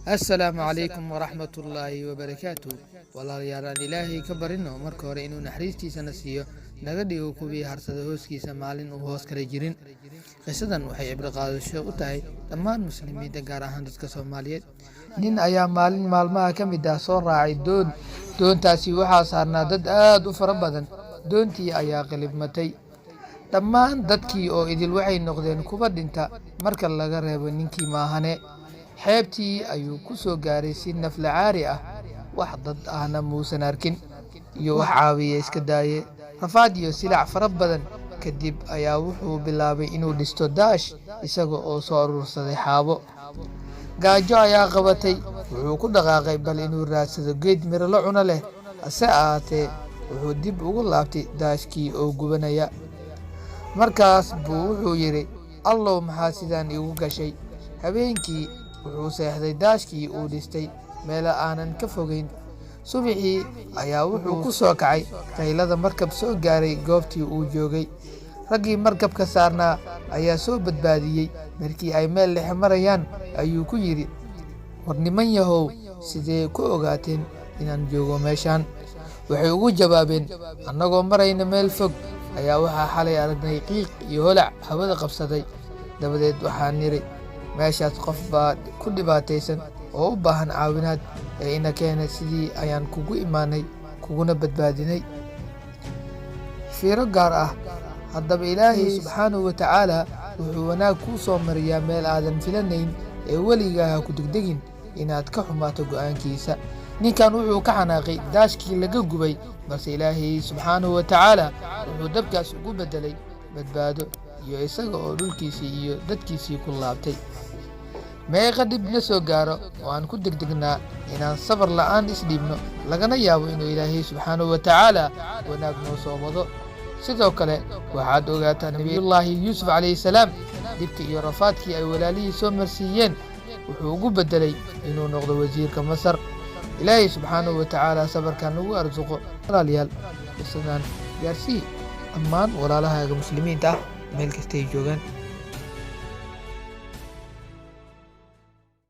السلام عليكم ورحمة الله وبركاته walaalayaalaan ilaahay ka barino marka hore inuu naxariistiisana siiyo naga dhigo kuwii harsada hooskiisa maalin uu hoos kala jirin qisadan waxay cibro qaadasho u tahay dhammaan muslimiinta gaar ahaan dadka Soomaaliyeed nin ayaa maalin maalmaha ka mid ah soo raacay doontaasi waxaa saarnaa dad aad u fara badan doontii ayaa qalibmatay dhammaan dadkii oo idil waxay noqdeen kuwa dhinta marka laga reebo ninkii maahane xeebtii ayuu ku soo gaaray si nafla caari ah wax dad ahna muusan arkin iyo wax caawiye iska daaye rafaad iyo silac fara badan kadib ayaa wuxuu bilaabay inuu dhisto daash isaga oo soo urursaday xaabo gaajo ayaa qabatay wuxuu ku dhaqaaqay bal inuu raadsado geed miro la cuno leh ase ahaatee wuxuu dib ugu laabtay daashkii oo gubanaya markaas buu wuxuu yidhi allow maxaa sidaan igu gashay habeenkii wuxuu seexday daashkii uu dhistay meelo aanan ka fogeyn subaxii ayaa wuxuu ku soo kacay qaylada markab soo gaaray goobtii uu joogay raggii markabka saarnaa ayaa soo badbaadiyey markii ay meel dhexe marayaan ayuu ku yidhi war niman yahow sidee ku ogaateen inaan joogo meeshaan waxay ugu jawaabeen annagoo marayna meel fog ayaa waxaa xalay aragnay qiiq iyo holac hawada qabsaday dabadeed waxaan niri meeshaas qof baa ku dhibaataysan oo u baahan caawinaad ee ina keenay sidii ayaan kugu imaanay kuguna badbaadinay fiiro gaar ah haddaba ilaahay subxaanahu wa tacaala wuxuu wanaag kuu soo mariyaa meel aadan filanayn ee weligaa ha ku degdegin inaad ka xumaato go'aankiisa ninkan wuxuu ka xanaaqay daashkii laga gubay balse ilaahay subxaanahu wa tacaala wuxuu dabkaas ugu beddelay badbaado iyo isaga oo dhulkiisii iyo dadkiisii ku laabtay meeqa dhib na soo gaaro oo aan ku degdegnaa inaan sabar la'aan isdhiibno lagana yaabo inuu ilaahay subxaanahu wa tacaala wanaag noo soo wado sidoo kale waxaad ogaataa nebiyullaahi yuusuf calayhi salaam dhibka iyo rafaadkii ay walaalihii soo marsiiyeen wuxuu ugu beddelay inuu noqdo wasiirka masar ilaahay subxaanahu wa tacaala sabarkan nagu arsuqo walaalayaal qisadan gaarsii dhammaan walaalahaaga muslimiinta ah meel kastay joogaan